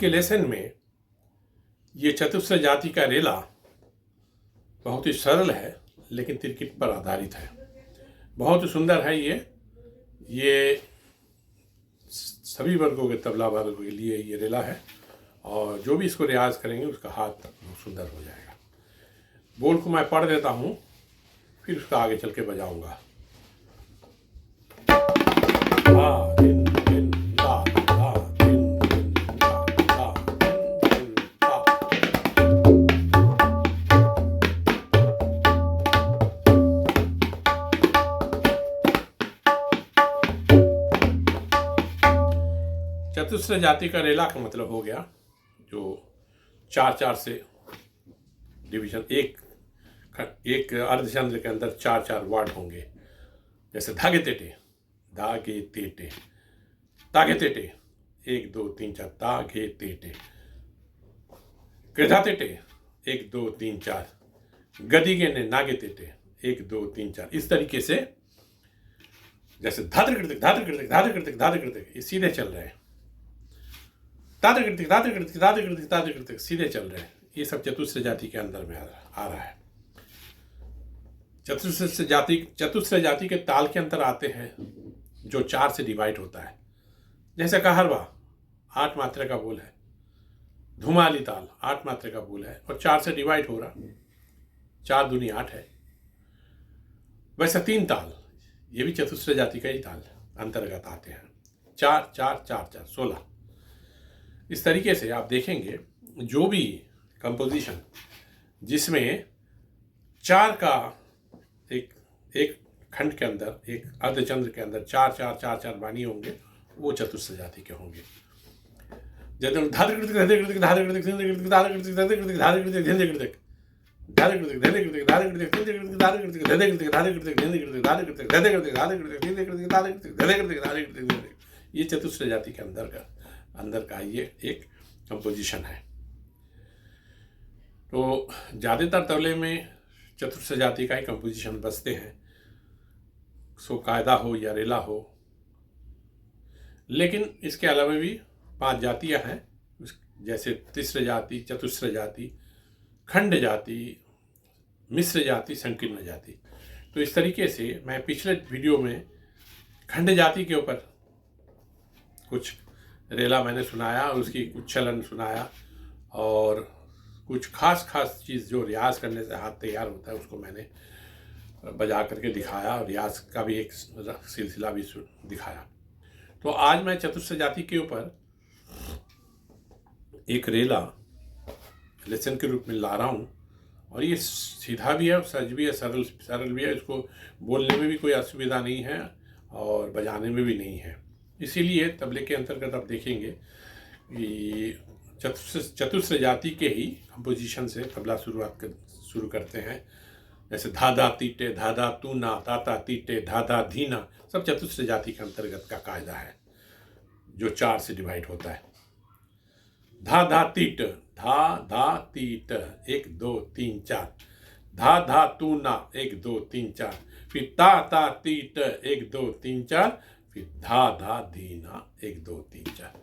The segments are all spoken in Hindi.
के लेसन में ये चतुस्र जाति का रेला बहुत ही सरल है, लेकिन तिरकिट पर आधारित है। बहुत ही सुंदर है ये सभी वर्गों के तबला वादकों के लिए ये रेला है, और जो भी इसको रियाज करेंगे उसका हाथ बहुत सुंदर हो जाएगा। बोल को मैं पढ़ देता हूँ, फिर उसका आगे चल के बजाऊंगा। चतुस्र जाति का रेला का मतलब हो गया जो 4-4 से डिवीजन, एक अर्धचंद्र के अंदर 4-4 वार्ड होंगे। जैसे धागे तेटे, धागे तेटे, तागे तेटे, 1 2 3 4, तागे तेटे, कृधा तेटे, 1 2 3 4, गदी गेने नागे तेटे, 1 2 3 4। इस तरीके से जैसे धात्र कृतिक धात्र कृतिक धात्र कृतिक धात्र कृतिक ये सीधे चल रहे हैं, तात्र कृतिक धात्र कृतिक धात्र कृतिक धात्र कृतिक सीधे चल रहे हैं। ये सब चतुस्र जाति के अंदर में आ रहा है। चतुस्र जाति के ताल के अंतर आते हैं जो 4 से डिवाइड होता है। जैसे कहरवा 8 मात्रा का बोल है, धुमाली ताल 8 मात्रा का बोल है और 4 से डिवाइड हो रहा, 4 दूनी 8 है। वैसे 3 ताल ये भी चतुस्र जाति का ही ताल अंतर्गत आते हैं। 4 4 4 4 16। इस तरीके से आप देखेंगे जो भी कंपोजिशन जिसमें 4 का एक खंड के अंदर, एक अर्धचंद्र के अंदर 4 4 4 4 वाणी होंगे, वो चतुस्र जाति के होंगे। जैसे धात्र कृतिक हृदय कृतिक धात्र कृतिक सिंध कृतिक धात्र कृतिक हृदय कृतिक धात्र कृतिक हिंद कृतिक धात्र कृतिक हृदय कृतिक धात्र कृतिक सिंध कृतिक धात्र कृतिक हृदय कृतिक धात्र कृतिक हिंद कृतिक धात्र कृतिक हृदय कृतिक धात्र कृतिक सिंध कृतिक धात्र कृतिक हृदय कृतिक धात्र कृतिक। ये चतुस्र जाति के अंदर का ये एक कंपोजिशन है। तो ज़्यादातर तबले में चतुस्र जाति का ही कंपोजिशन बजते हैं, सो कायदा हो या रेला हो। लेकिन इसके अलावा भी 5 जातियां हैं, जैसे तिस्र जाति, चतुस्र जाति, खंड जाति, मिश्र जाति, संकीर्ण जाति। तो इस तरीके से मैं पिछले वीडियो में खंड जाति के ऊपर कुछ रेला मैंने सुनाया, उसकी कुछ चलन सुनाया, और कुछ खास चीज़ जो रियाज करने से हाथ तैयार होता है उसको मैंने बजा करके दिखाया, और रियाज का भी एक सिलसिला भी दिखाया। तो आज मैं चतुस्र जाति के ऊपर एक रेला लेसन के रूप में ला रहा हूँ, और ये सीधा भी है, सच भी है, सरल भी है। इसको बोलने में भी कोई असुविधा नहीं है और बजाने में भी नहीं है। इसीलिए तबले के अंतर्गत आप देखेंगे कि चतुस्र जाति के ही कंपोजिशन से तबला शुरू करते हैं। जैसे धाधा तीटे, धाधा तूना, ताता तीटे, धाधा धीना, सब चतुस्र जाति के अंतर्गत का कायदा है जो 4 से डिवाइड होता है। धाधा तीट, धा धा तीट, 1 2 3 4, धाधा तूना, 1 2 3 4, फिर ता तीट, 1 2 3 4, फिर धा धीना, 1 2 3 4।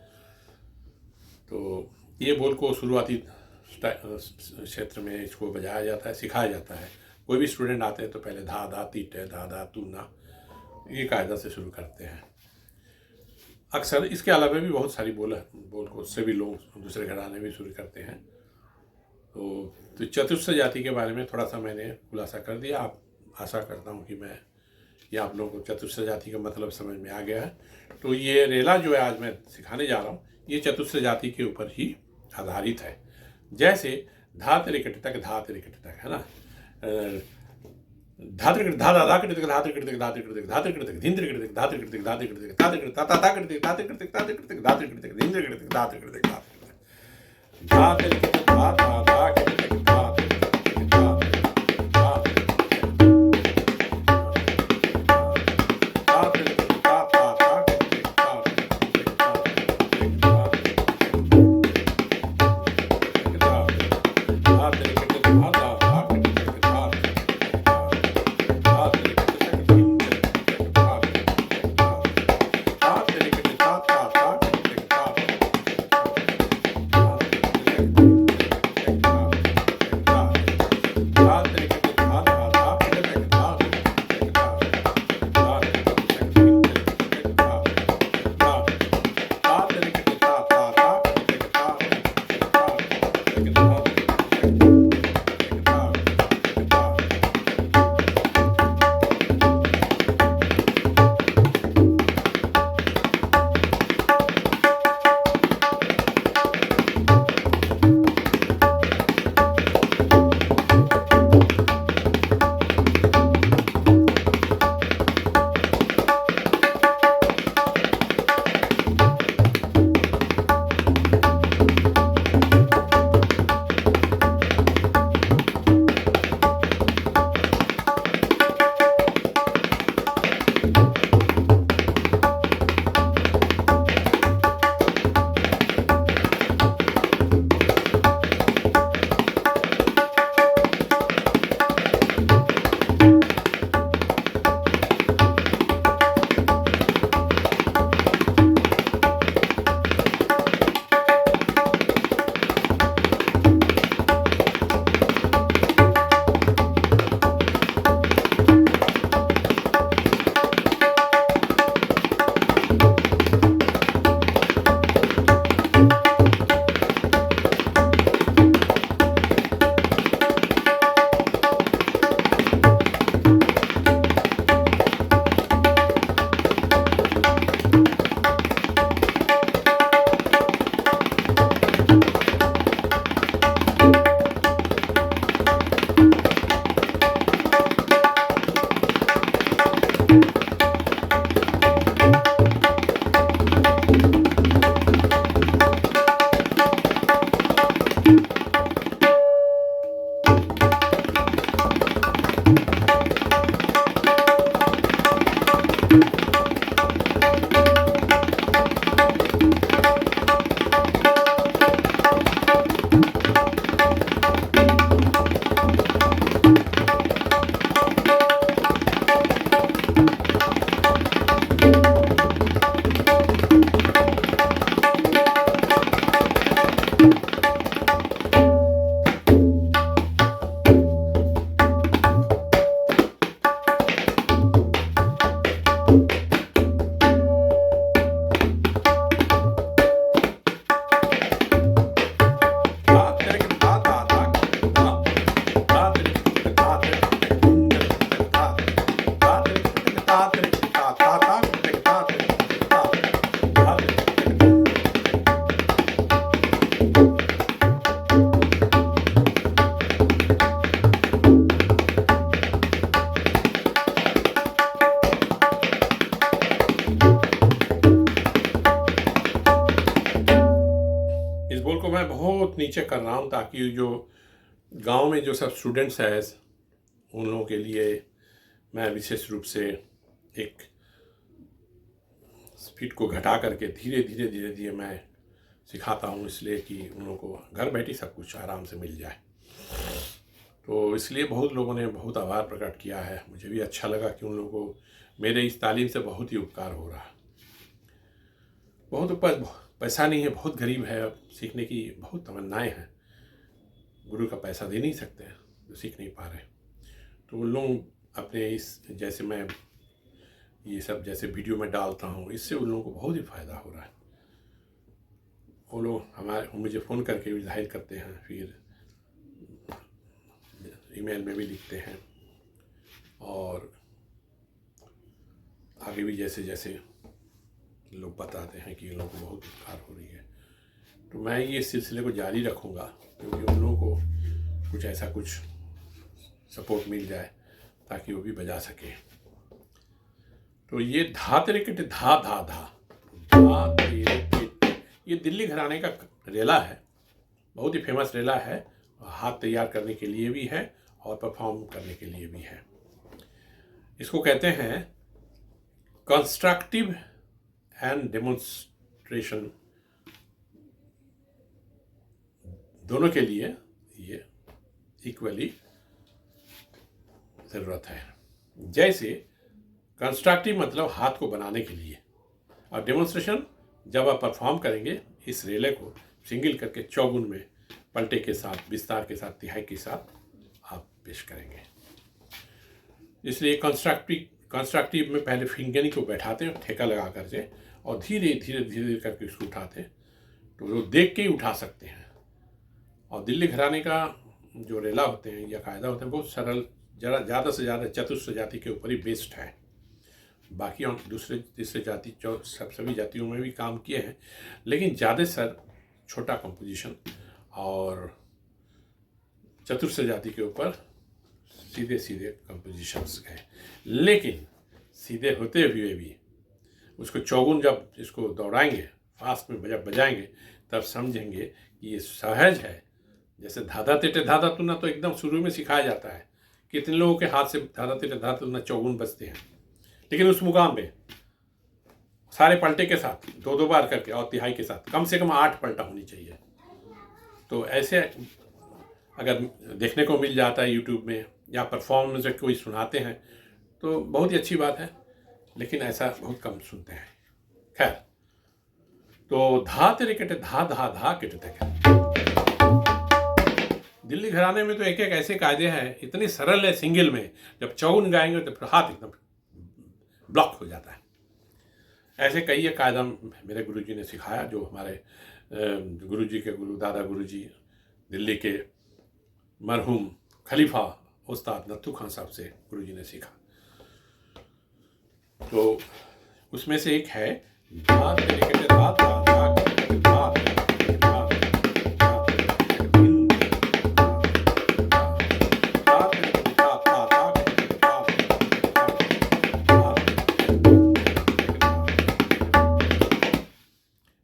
तो ये बोल को शुरुआती क्षेत्र में इसको बजाया जाता है, सिखाया जाता है। कोई भी स्टूडेंट आते हैं तो पहले धा तीट, धा तूना, ये कायदा से शुरू करते हैं। अक्सर इसके अलावा भी बहुत सारी बोल को उससे भी लोग दूसरे घराने भी शुरू करते हैं। तो चतुस्र जाति के बारे में थोड़ा सा मैंने खुलासा कर दिया। आप आशा करता हूँ कि ये आप लोगों को चतुस्र जाति का मतलब समझ में आ गया है। तो ये रेला जो है आज मैं सिखाने जा रहा हूँ, ये चतुस्र जाति के ऊपर ही आधारित है। जैसे धात रिकट तक है ना, धात्र कृतिक धाधा धा कृतिक धात्र कृतिक धात्र कृतिक धात्र कृतिक धिंद्र कृतिक धात्र कृतिक धात्र कृतिक धात्र कृतिक ताता कृतिक धात्र कृतिक धात्र कृतिक धात्र कृतिक धिंद्र कृतिक धात्र कृतिक धात्र कृतिक धात्र धा कृतिक धात्र नीचे कर रहा हूँ ताकि जो गांव में जो सब स्टूडेंट्स हैं उन लोगों के लिए मैं विशेष रूप से एक स्पीड को घटा करके धीरे धीरे मैं सिखाता हूँ, इसलिए कि उन लोगों को घर बैठी सब कुछ आराम से मिल जाए। तो इसलिए बहुत लोगों ने बहुत आभार प्रकट किया है। मुझे भी अच्छा लगा कि उन लोगों को मेरे इस तालीम से बहुत ही उपकार हो रहा है। बहुत पैसा नहीं है, बहुत गरीब है, अब सीखने की बहुत तमन्नाएं हैं, गुरु का पैसा दे नहीं सकते हैं तो सीख नहीं पा रहे। तो उन लोग अपने इस जैसे मैं ये सब जैसे वीडियो में डालता हूँ, इससे उन लोगों को बहुत ही फ़ायदा हो रहा है। वो लोग मुझे फ़ोन करके भी जाहिर करते हैं, फिर ईमेल में भी लिखते हैं, और आगे भी जैसे जैसे लोग बताते हैं कि इन लोगों को बहुत उपकार हो रही है। तो मैं ये सिलसिले को जारी रखूँगा, क्योंकि उन लोगों को कुछ ऐसा कुछ सपोर्ट मिल जाए ताकि वो भी बजा सके। तो ये धा तेरे किट धा धा धा धा तेरे किट, ये दिल्ली घराने का रेला है, बहुत ही फेमस रेला है। हाथ तैयार करने के लिए भी है और परफॉर्म करने के लिए भी है। इसको कहते हैं कंस्ट्रक्टिव एंड डेमोन्स्ट्रेशन, दोनों के लिए ये इक्वली ज़रूरत है। जैसे कंस्ट्रक्टिव मतलब हाथ को बनाने के लिए, और डेमोन्स्ट्रेशन जब आप परफॉर्म करेंगे इस रेले को सिंगल करके चौगुन में पलटे के साथ, विस्तार के साथ, तिहाई के साथ आप पेश करेंगे। इसलिए कंस्ट्रक्टिव में पहले फिंगरिंग को बैठाते हैं ठेका लगा कर से, और धीरे धीरे करके उसको उठाते हैं, तो वो देख के ही उठा सकते हैं। और दिल्ली घराने का जो रेला होते हैं या कायदा होते हैं बहुत सरल, ज़्यादा से ज़्यादा चतुर्थ जाति के ऊपर ही बेस्ड है। बाकी और दूसरे तीसरे जाति सभी जातियों में भी काम किए हैं, लेकिन ज़्यादा सर छोटा कंपोजिशन और चतुर्थ जाति के ऊपर सीधे कंपोजिशंस गए। लेकिन सीधे होते हुए भी उसको चौगुन जब इसको दौड़ाएंगे, फास्ट में जब बजाएंगे, तब समझेंगे कि ये सहज है। जैसे धाधा तेटे धाधा तुना तो एकदम शुरू में सिखाया जाता है, कितने लोगों के हाथ से धाधा तेटे धाधा तुना चौगुन बजते हैं, लेकिन उस मुकाम पे सारे पलटे के साथ 2-2 बार करके और तिहाई के साथ कम से कम 8 पलटा होनी चाहिए। तो ऐसे अगर देखने को मिल जाता है यूट्यूब में या परफॉर्मेंस में कोई सुनाते हैं तो बहुत ही अच्छी बात है, लेकिन ऐसा बहुत कम सुनते हैं। खैर, तो धा तेरे कटे धा धा धा कटे तक। दिल्ली घराने में तो एक एक ऐसे कायदे हैं, इतनी सरल है, सिंगल में जब चौगुन गाएंगे तो फिर हाथ एकदम ब्लॉक हो जाता है। ऐसे कई कायदा मेरे गुरुजी ने सिखाया, जो हमारे गुरुजी के गुरु दादा गुरुजी दिल्ली के मरहूम खलीफा उस्ताद नत्थू खान साहब से गुरुजी ने सीखा। तो उसमें से एक है धा तेरे कटे धा धा धा कटे धा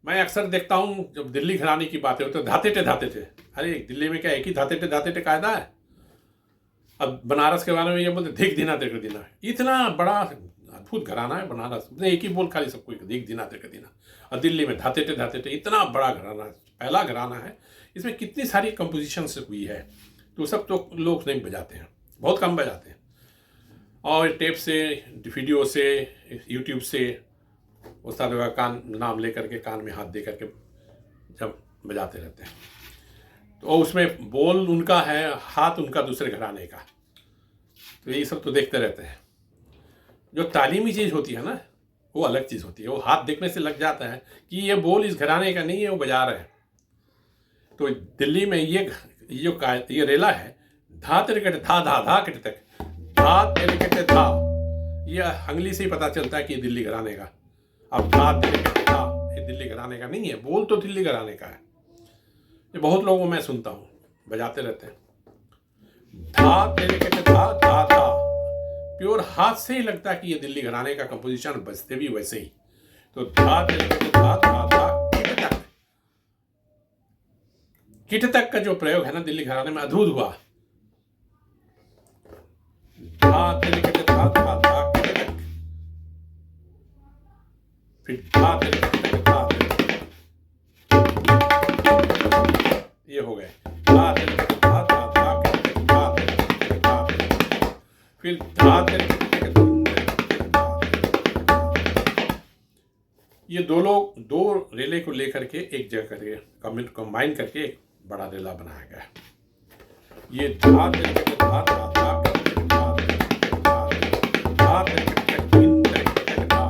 मैं अक्सर देखता हूँ जब दिल्ली घराने की बातें होती है धाते थे। अरे दिल्ली में क्या एक ही धाते थे कायदा है? अब बनारस के बारे में ये बोलते धिक दिना तेरे दिना, इतना बड़ा अद्भुत घराना है बनारस, एक ही बोल खाली सबको धिक दिना तेरे दिना। और दिल्ली में धाते थे इतना बड़ा घराना, पहला घराना है, इसमें कितनी सारी कंपोजिशन से हुई है। तो सब तो लोग नहीं बजाते हैं, बहुत कम बजाते हैं, और टेप से, वीडियो से, यूट्यूब से उस्ताद का कान नाम लेकर के कान में हाथ दे करके जब बजाते रहते हैं, तो उसमें बोल उनका है, हाथ उनका दूसरे घराने का। तो यही सब तो देखते रहते हैं। जो तालीमी चीज़ होती है ना, वो अलग चीज़ होती है। वो हाथ देखने से लग जाता है कि ये बोल इस घराने का नहीं है, वो बजा रहे हैं। तो दिल्ली में ये रेला है धा तेरे कटे धा धा धा कटे तक, धा तेरे कटे धा, ये अंगली से ही पता चलता है कि ये दिल्ली घराने का। अब धा तेरे कटे धा, ये दिल्ली घराने का नहीं है, बोल तो दिल्ली घराने का है। ये बहुत लोगों मैं सुनता हूँ बजाते रहते हैं, धा तेरे कटे धा धा धा, प्योर हाथ से ही लगता है कि ये दिल्ली घराने का कंपोजिशन, बजते भी वैसे ही। तो धा तेरे कटे धा धा धा किट तक, किट तक का जो प्रयोग है ना दिल्ली घराने में अद्भुत हुआ। धा तेरे किट धा धा धा किट तक, फिर धा तेरे किट तक धा, ये हो गए धा तेरे किट धा धा धा किट तक धा तेरे किट धा, फिर धा तेरे किट तक धा। ये दो लोग दो रेले को लेकर के एक जगह करके कंबाइन करके एक बड़ा रेला बनाया गया। ये धा तेरे किट धा धा धा किट तक धा धा तेरे किट तक तीन तेरे किट तक धा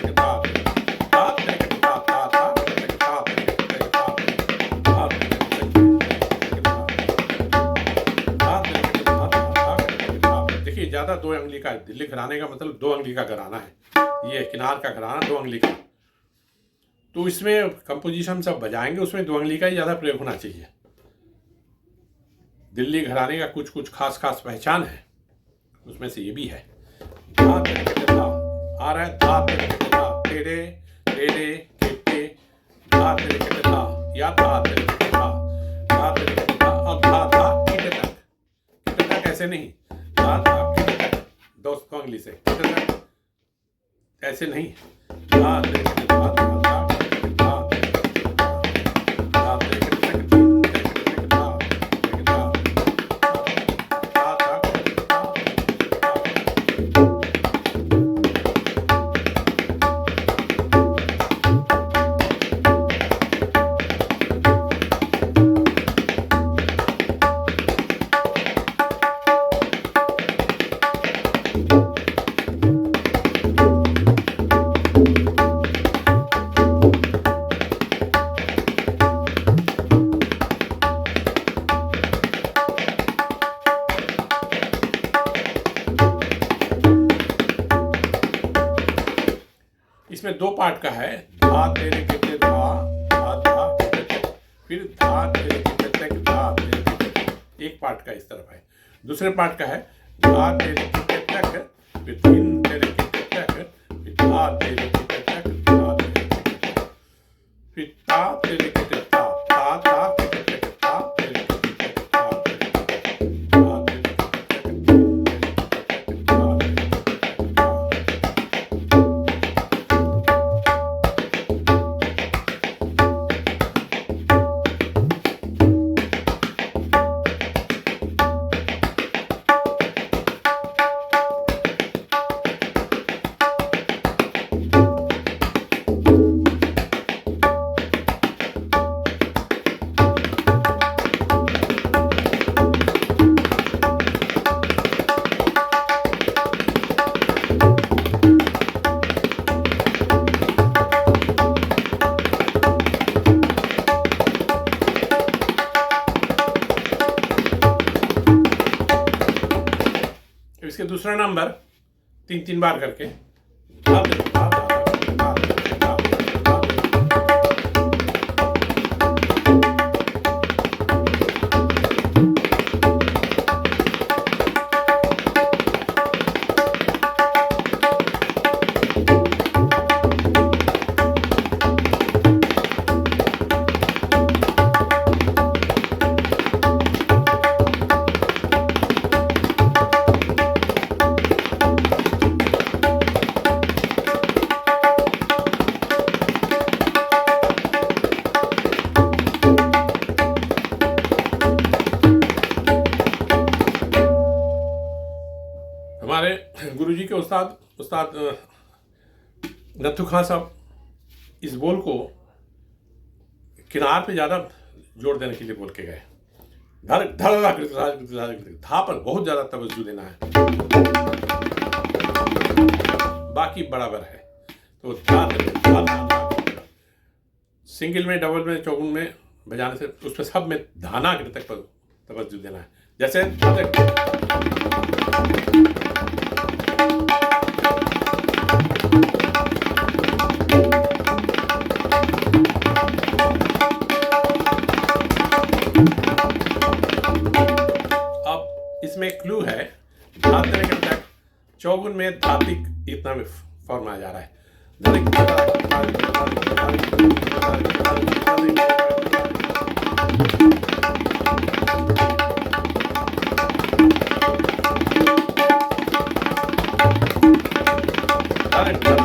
धा धा तेरे किट धा धा धा किट तक धा तेरे किट तक धा धा तेरे किट तक धा तेरे किट धा धा धा किट तक धा। देखिए ज़्यादा 2 अंगुली का दिल्ली घराने का मतलब 2 अंगुली का घराना है। ये किनार का घराना 2 अंगुली का, तो इसमें कंपोजिशन सब बजाएंगे उसमें 2 अंगुली का ही ज़्यादा प्रयोग होना चाहिए। दिल्ली घराने का कुछ कुछ खास खास पहचान है, उसमें से ये भी है। धा तेरे किट धा आ रहा है, धा तेरे किट धा तेरे तेरे किटे धा तेरे किट धा, या धा तेरे किट धा धा तेरे किट धा, अब धा धा किट तक ऐसे नहीं, धा धा किट तक 2 अंगुली से किट तक ऐसे नहीं, धा तेरे किट धा धा धा इसमें 2 पार्ट का है। धा तेरे किटे धा धा धा किटे तक, फिर धा तेरे किटे तक धा तेरे किटे तक, एक पार्ट का इस तरफ है। दूसरे पार्ट का है धा तेरे किटे तक, फिर तीन तेरे किटे तक, फिर धा तेरे किटे तक धा तेरे किटे तक, फिर ता तेरे किटे ता ता ता किटे तक ता तेरे किटे तक ता तेरे किटे तक धा तेरे किटे तक तीन तेरे किटे तक धा तेरे किटे तक धा। इसके दूसरा नंबर 3 बार करके हमारे गुरुजी के उस्ताद नथु खां साहब इस बोल को किनार पे ज़्यादा जोर देने के लिए बोल के गए। धा पर बहुत ज़्यादा तवज्जो देना है, बाकी बराबर है। तो सिंगल में, डबल में, चौगुन में बजाने से उसमें सब में धाना तक तवज्जो देना है। जैसे इसमें क्लू है धातरे के तक चौगुन में धातिक इतना में फॉर्म आ जा रहा है। स्टार्ट